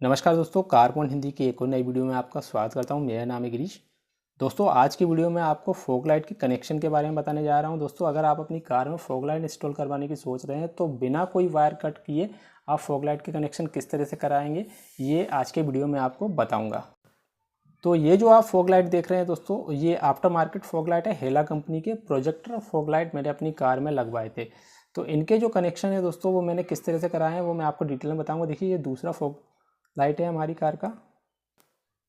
नमस्कार दोस्तों, कारपॉइंट हिंदी की एक और नई वीडियो में आपका स्वागत करता हूं। मेरा नाम है गिरीश। दोस्तों, आज की वीडियो में आपको फॉग लाइट के कनेक्शन के बारे में बताने जा रहा हूं। दोस्तों, अगर आप अपनी कार में फॉग लाइट इंस्टॉल करवाने की सोच रहे हैं तो बिना कोई वायर कट किए आप फॉग लाइट के कनेक्शन किस तरह से कराएंगे, ये आज के वीडियो में आपको बताऊँगा। तो ये जो आप फॉग लाइट देख रहे हैं दोस्तों, ये आफ्टर मार्केट फॉग लाइट है। हेला कंपनी के प्रोजेक्टर फॉग लाइट मैंने अपनी कार में लगवाए थे। तो इनके जो कनेक्शन है दोस्तों, वो मैंने किस तरह से कराए हैं वो मैं आपको डिटेल में बताऊंगा। देखिए, ये दूसरा फॉग लाइट है हमारी कार का।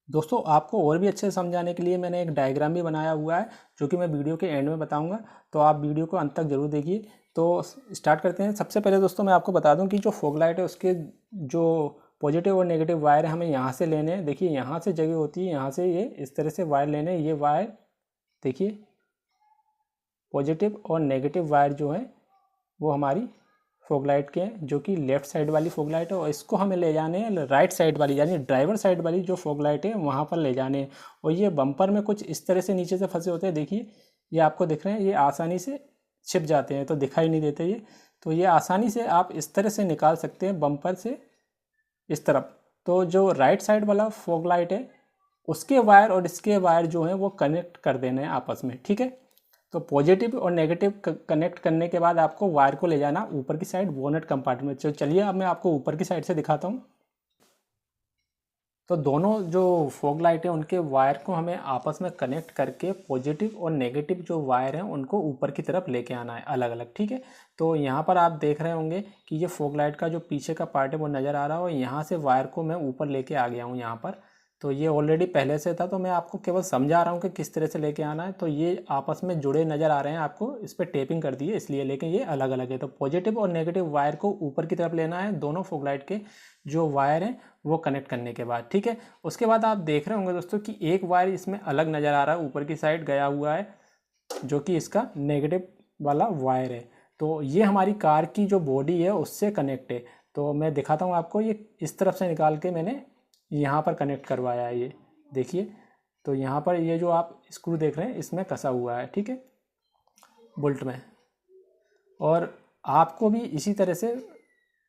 दोस्तों, आपको और भी अच्छे से समझाने के लिए मैंने एक डायग्राम भी बनाया हुआ है, जो कि मैं वीडियो के एंड में बताऊंगा। तो आप वीडियो को अंत तक जरूर देखिए। तो स्टार्ट करते हैं। सबसे पहले दोस्तों मैं आपको बता दूं कि जो फॉग लाइट है उसके जो पॉजिटिव और नेगेटिव वायर हमें यहाँ से लेने हैं। देखिए, यहाँ से जगह होती है, यहाँ से ये इस तरह से वायर लेने हैं। ये वायर देखिए, पॉजिटिव और नेगेटिव वायर जो है वो हमारी फॉग लाइट के हैं, जो कि लेफ्ट साइड वाली फॉग लाइट है। और इसको हमें ले जाने हैं राइट साइड वाली, यानी ड्राइवर साइड वाली जो फॉग लाइट है वहाँ पर ले जाने हैं। और ये बम्पर में कुछ इस तरह से नीचे से फंसे होते हैं। देखिए, ये आपको दिख रहे हैं, ये आसानी से छिप जाते हैं, तो दिखाई नहीं देते ये। तो ये आसानी से आप इस तरह से निकाल सकते हैं बम्पर से इस तरफ। तो जो राइट साइड वाला फॉग लाइट है उसके वायर और इसके वायर जो हैं वो कनेक्ट कर देने हैं आपस में, ठीक है। तो पॉजिटिव और नेगेटिव कनेक्ट करने के बाद आपको वायर को ले जाना ऊपर की साइड, बोनट कंपार्टमेंट। तो चलिए अब मैं आपको ऊपर की साइड से दिखाता हूँ। तो दोनों जो फॉग लाइट है उनके वायर को हमें आपस में कनेक्ट करके पॉजिटिव और नेगेटिव जो वायर हैं उनको ऊपर की तरफ लेके आना है अलग अलग, ठीक है। तो यहाँ पर आप देख रहे होंगे कि ये फॉग लाइट का जो पीछे का पार्ट है वो नज़र आ रहा है, और यहाँ से वायर को मैं ऊपर लेके आ गया हूँ यहाँ पर। तो ये ऑलरेडी पहले से था, तो मैं आपको केवल समझा रहा हूँ कि किस तरह से लेके आना है। तो ये आपस में जुड़े नज़र आ रहे हैं आपको, इस पर टेपिंग कर दी है इसलिए, लेकिन ये अलग अलग है। तो पॉजिटिव और नेगेटिव वायर को ऊपर की तरफ लेना है, दोनों फॉग लाइट के जो वायर हैं वो कनेक्ट करने के बाद, ठीक है। उसके बाद आप देख रहे होंगे दोस्तों कि एक वायर इसमें अलग नज़र आ रहा है, ऊपर की साइड गया हुआ है, जो कि इसका नेगेटिव वाला वायर है। तो ये हमारी कार की जो बॉडी है उससे कनेक्ट है। तो मैं दिखाता हूँ आपको, ये इस तरफ से निकाल के मैंने यहाँ पर कनेक्ट करवाया है, ये देखिए। तो यहाँ पर ये जो आप स्क्रू देख रहे हैं इसमें कसा हुआ है, ठीक है, बोल्ट में। और आपको भी इसी तरह से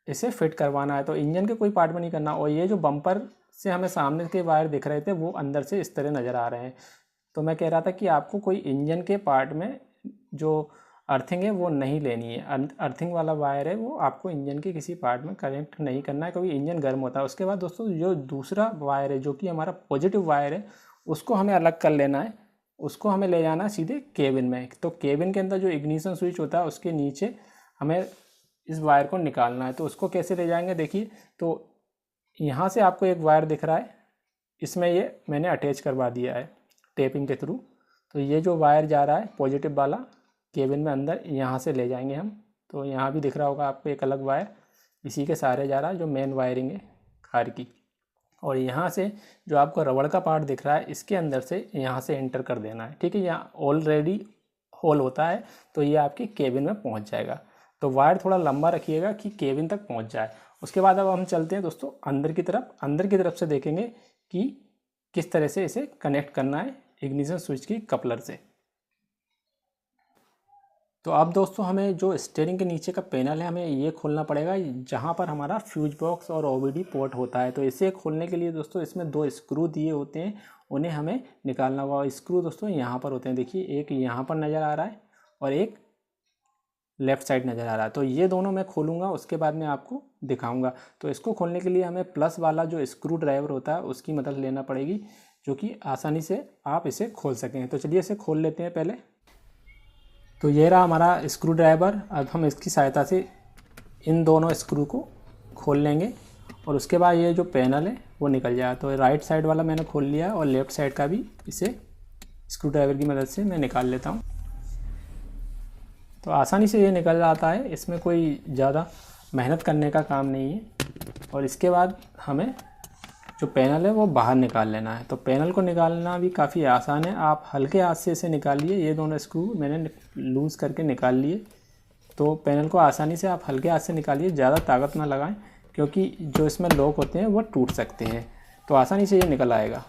इसे फिट करवाना है, तो इंजन के कोई पार्ट में नहीं करना। और ये जो बम्पर से हमें सामने के वायर दिख रहे थे वो अंदर से इस तरह नज़र आ रहे हैं। तो मैं कह रहा था कि आपको कोई इंजन के पार्ट में जो अर्थिंग है वो नहीं लेनी है। अर्थिंग वाला वायर है वो आपको इंजन के किसी पार्ट में कनेक्ट नहीं करना है, क्योंकि इंजन गर्म होता है। उसके बाद दोस्तों जो दूसरा वायर है जो कि हमारा पॉजिटिव वायर है उसको हमें अलग कर लेना है। उसको हमें ले जाना है सीधे केबिन में। तो केबिन के अंदर जो इग्निशन स्विच होता है उसके नीचे हमें इस वायर को निकालना है। तो उसको कैसे ले जाएंगे, देखिए। तो यहाँ से आपको एक वायर दिख रहा है, इसमें ये मैंने अटैच करवा दिया है टेपिंग के थ्रू। तो ये जो वायर जा रहा है पॉजिटिव वाला केबिन में अंदर, यहाँ से ले जाएंगे हम। तो यहाँ भी दिख रहा होगा आपको एक अलग वायर, इसी के सहारे जा रहा है जो मेन वायरिंग है कार की। और यहाँ से जो आपको रबड़ का पार्ट दिख रहा है इसके अंदर से यहाँ से एंटर कर देना है, ठीक है। यहाँ ऑलरेडी होल होता है, तो ये आपके केबिन में पहुँच जाएगा। तो वायर थोड़ा लंबा रखिएगा कि केबिन तक पहुँच जाए। उसके बाद अब हम चलते हैं दोस्तों अंदर की तरफ। अंदर की तरफ से देखेंगे कि किस तरह से इसे कनेक्ट करना है इग्निशन स्विच की कपलर से। तो अब दोस्तों हमें जो स्टीयरिंग के नीचे का पैनल है हमें ये खोलना पड़ेगा, जहाँ पर हमारा फ्यूज बॉक्स और ओबीडी पोर्ट होता है। तो इसे खोलने के लिए दोस्तों इसमें दो स्क्रू दिए होते हैं, उन्हें हमें निकालना होगा। स्क्रू दोस्तों यहाँ पर होते हैं, देखिए, एक यहाँ पर नज़र आ रहा है और एक लेफ़्ट साइड नज़र आ रहा है। तो ये दोनों मैं खोलूँगा, उसके बाद मैं आपको दिखाऊँगा। तो इसको खोलने के लिए हमें प्लस वाला जो स्क्रू ड्राइवर होता है उसकी मदद लेना पड़ेगी, जो कि आसानी से आप इसे खोल सकें। तो चलिए इसे खोल लेते हैं पहले। तो ये रहा हमारा स्क्रू ड्राइवर। अब हम इसकी सहायता से इन दोनों स्क्रू को खोल लेंगे और उसके बाद ये जो पैनल है वो निकल जाए। तो राइट साइड वाला मैंने खोल लिया और लेफ़्ट साइड का भी इसे स्क्रू ड्राइवर की मदद से मैं निकाल लेता हूँ। तो आसानी से ये निकल जाता है, इसमें कोई ज़्यादा मेहनत करने का काम नहीं है। और इसके बाद हमें जो पैनल है वो बाहर निकाल लेना है। तो पैनल को निकालना भी काफ़ी आसान है, आप हल्के हाथ से इसे निकालिए। ये दोनों स्क्रू मैंने लूज़ करके निकाल लिए। तो पैनल को आसानी से आप हल्के हाथ से निकालिए, ज़्यादा ताकत ना लगाएं, क्योंकि जो इसमें लॉक होते हैं वो टूट सकते हैं। तो आसानी से ये निकल आएगा।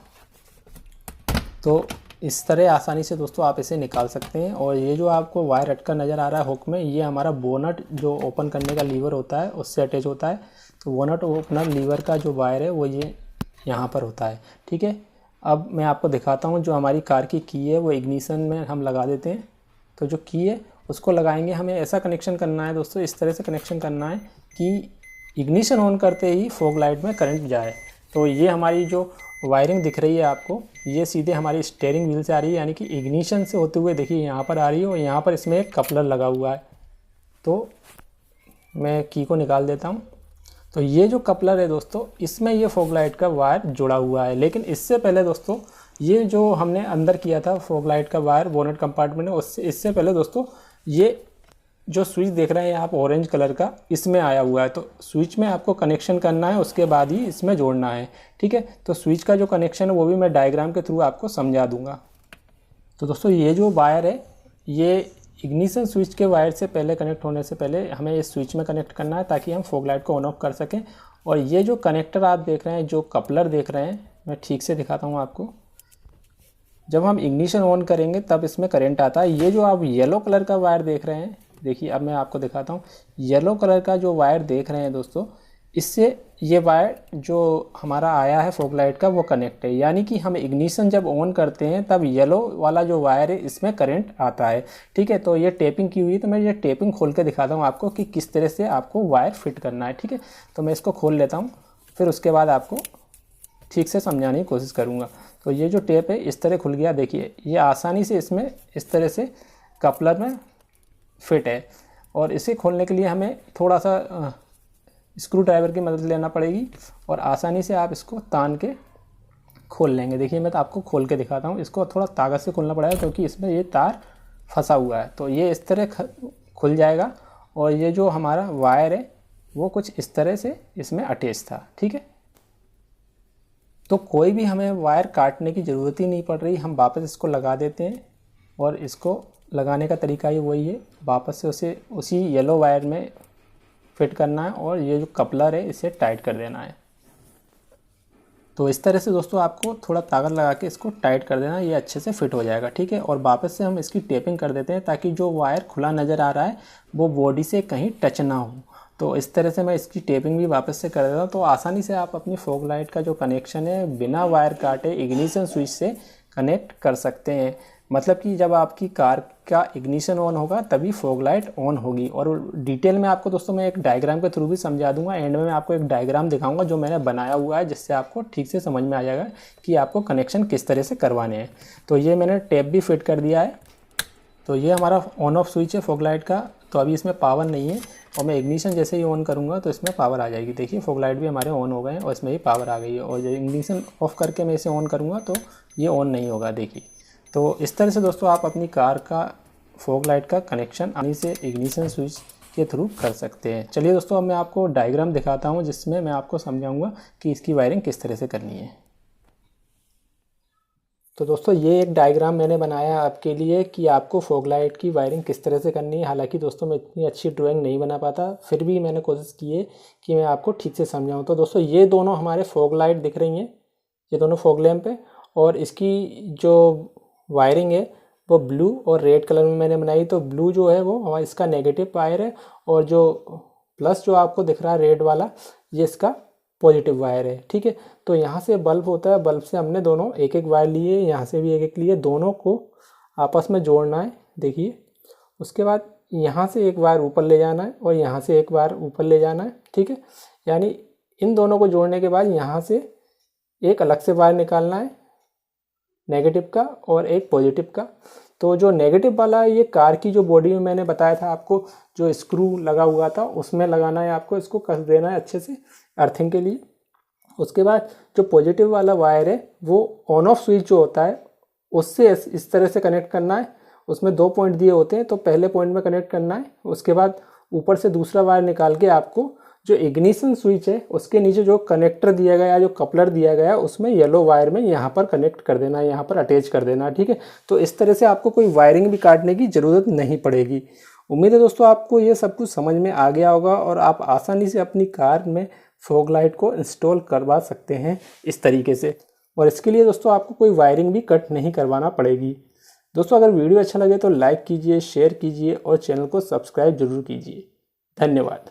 तो इस तरह आसानी से दोस्तों आप इसे निकाल सकते हैं। और ये जो आपको वायर अटका नज़र आ रहा है हुक में, ये हमारा बोनट जो ओपन करने का लीवर होता है उससे अटैच होता है। तो बोनट ओपनर लीवर का जो वायर है वो ये यहाँ पर होता है, ठीक है। अब मैं आपको दिखाता हूँ, जो हमारी कार की की है वो इग्निशन में हम लगा देते हैं। तो जो की है उसको लगाएंगे, हमें ऐसा कनेक्शन करना है दोस्तों, इस तरह से कनेक्शन करना है कि इग्निशन ऑन करते ही फॉग लाइट में करंट जाए। तो ये हमारी जो वायरिंग दिख रही है आपको, ये सीधे हमारी स्टीयरिंग व्हील से आ रही है, यानी कि इग्निशन से होते हुए देखिए यहाँ पर आ रही है, और यहाँ पर इसमें एक कपलर लगा हुआ है। तो मैं की को निकाल देता हूँ। तो ये जो कपलर है दोस्तों, इसमें ये फॉग लाइट का वायर जुड़ा हुआ है। लेकिन इससे पहले दोस्तों, ये जो हमने अंदर किया था फॉग लाइट का वायर बोनेट कंपार्टमेंट में, इससे पहले दोस्तों ये जो स्विच देख रहे हैं आप ऑरेंज कलर का, इसमें आया हुआ है। तो स्विच में आपको कनेक्शन करना है, उसके बाद ही इसमें जोड़ना है, ठीक है। तो स्विच का जो कनेक्शन है वो भी मैं डायग्राम के थ्रू आपको समझा दूंगा। तो दोस्तों ये जो वायर है, ये इग्निशन स्विच के वायर से पहले कनेक्ट होने से पहले हमें इस स्विच में कनेक्ट करना है, ताकि हम फॉग लाइट को ऑन ऑफ कर सकें। और ये जो कनेक्टर आप देख रहे हैं, जो कपलर देख रहे हैं, मैं ठीक से दिखाता हूँ आपको। जब हम इग्निशन ऑन करेंगे तब इसमें करंट आता है। ये जो आप येलो कलर का वायर देख रहे हैं, देखिए अब मैं आपको दिखाता हूँ। येलो कलर का जो वायर देख रहे हैं दोस्तों, इससे ये वायर जो हमारा आया है फॉग लाइट का वो कनेक्ट है, यानी कि हम इग्निशन जब ऑन करते हैं तब येलो वाला जो वायर है इसमें करंट आता है, ठीक है। तो ये टेपिंग की हुई है, तो मैं ये टेपिंग खोल के दिखाता हूँ आपको कि किस तरह से आपको वायर फिट करना है, ठीक है। तो मैं इसको खोल लेता हूँ, फिर उसके बाद आपको ठीक से समझाने की कोशिश करूँगा। तो ये जो टेप है इस तरह खुल गया, देखिए ये आसानी से इसमें इस तरह से कपलर में फिट है। और इसे खोलने के लिए हमें थोड़ा सा स्क्रू ड्राइवर की मदद लेना पड़ेगी, और आसानी से आप इसको तान के खोल लेंगे। देखिए मैं तो आपको खोल के दिखाता हूँ। इसको थोड़ा ताकत से खोलना पड़ेगा, क्योंकि इसमें ये तार फंसा हुआ है। तो ये इस तरह खुल जाएगा, और ये जो हमारा वायर है वो कुछ इस तरह से इसमें अटैच था, ठीक है। तो कोई भी हमें वायर काटने की ज़रूरत ही नहीं पड़ रही, हम वापस इसको लगा देते हैं। और इसको लगाने का तरीका ही वही है, वापस से उसे उसी येलो वायर में फिट करना है, और ये जो कपलर है इसे टाइट कर देना है। तो इस तरह से दोस्तों आपको थोड़ा ताकत लगा के इसको टाइट कर देना, ये अच्छे से फिट हो जाएगा, ठीक है। और वापस से हम इसकी टेपिंग कर देते हैं, ताकि जो वायर खुला नज़र आ रहा है वो बॉडी से कहीं टच ना हो। तो इस तरह से मैं इसकी टेपिंग भी वापस से कर देता हूँ। तो आसानी से आप अपनी फॉग लाइट का जो कनेक्शन है बिना वायर काटे इग्निशन स्विच से कनेक्ट कर सकते हैं। मतलब कि जब आपकी कार का इग्निशन ऑन होगा तभी फॉग लाइट ऑन होगी। और डिटेल में आपको दोस्तों मैं एक डायग्राम के थ्रू भी समझा दूंगा। एंड में मैं आपको एक डायग्राम दिखाऊंगा जो मैंने बनाया हुआ है, जिससे आपको ठीक से समझ में आ जाएगा कि आपको कनेक्शन किस तरह से करवाने हैं। तो ये मैंने टेप भी फिट कर दिया है। तो ये हमारा ऑन ऑफ स्विच है फॉग लाइट का। तो अभी इसमें पावर नहीं है, और मैं इग्निशन जैसे ही ऑन करूँगा तो इसमें पावर आ जाएगी। देखिए फॉग लाइट भी हमारे ऑन हो गए हैं, और इसमें भी पावर आ गई है। और जब इग्निशन ऑफ करके मैं इसे ऑन करूँगा तो ये ऑन नहीं होगा, देखिए। तो इस तरह से दोस्तों आप अपनी कार का फॉग लाइट का कनेक्शन आसानी से इग्निशन स्विच के थ्रू कर सकते हैं। चलिए दोस्तों, अब मैं आपको डायग्राम दिखाता हूँ, जिसमें मैं आपको समझाऊंगा कि इसकी वायरिंग किस तरह से करनी है। तो दोस्तों ये एक डायग्राम मैंने बनाया आपके लिए कि आपको फॉग लाइट की वायरिंग किस तरह से करनी है। हालांकि दोस्तों मैं इतनी अच्छी ड्राइंग नहीं बना पाता, फिर भी मैंने कोशिश की है कि मैं आपको ठीक से समझाऊँ। तो दोस्तों ये दोनों हमारे फॉग लाइट दिख रही हैं, ये दोनों फॉग लैंप है, और इसकी जो वायरिंग है वो ब्लू और रेड कलर में मैंने बनाई। तो ब्लू जो है वो हमारा इसका नेगेटिव वायर है, और जो प्लस जो आपको दिख रहा है रेड वाला, ये इसका पॉजिटिव वायर है, ठीक है। तो यहाँ से बल्ब होता है, बल्ब से हमने दोनों एक एक वायर लिए, यहाँ से भी एक एक लिए, दोनों को आपस में जोड़ना है, देखिए। उसके बाद यहाँ से एक वायर ऊपर ले जाना है, और यहाँ से एक वायर ऊपर ले जाना है, ठीक है। यानी इन दोनों को जोड़ने के बाद यहाँ से एक अलग से वायर निकालना है, नेगेटिव का और एक पॉजिटिव का। तो जो नेगेटिव वाला है ये कार की जो बॉडी में मैंने बताया था आपको, जो स्क्रू लगा हुआ था उसमें लगाना है आपको, इसको कस देना है अच्छे से अर्थिंग के लिए। उसके बाद जो पॉजिटिव वाला वायर है वो ऑन ऑफ स्विच जो होता है उससे इस तरह से कनेक्ट करना है। उसमें 2 पॉइंट दिए होते हैं, तो पहले पॉइंट में कनेक्ट करना है। उसके बाद ऊपर से दूसरा वायर निकाल के आपको जो इग्निशन स्विच है उसके नीचे जो कनेक्टर दिया गया, जो कपलर दिया गया, उसमें येलो वायर में यहाँ पर कनेक्ट कर देना है, यहाँ पर अटैच कर देना है, ठीक है। तो इस तरह से आपको कोई वायरिंग भी काटने की ज़रूरत नहीं पड़ेगी। उम्मीद है दोस्तों आपको ये सब कुछ समझ में आ गया होगा, और आप आसानी से अपनी कार में फॉग लाइट को इंस्टॉल करवा सकते हैं इस तरीके से। और इसके लिए दोस्तों आपको कोई वायरिंग भी कट नहीं करवाना पड़ेगी। दोस्तों अगर वीडियो अच्छा लगे तो लाइक कीजिए, शेयर कीजिए, और चैनल को सब्सक्राइब जरूर कीजिए। धन्यवाद।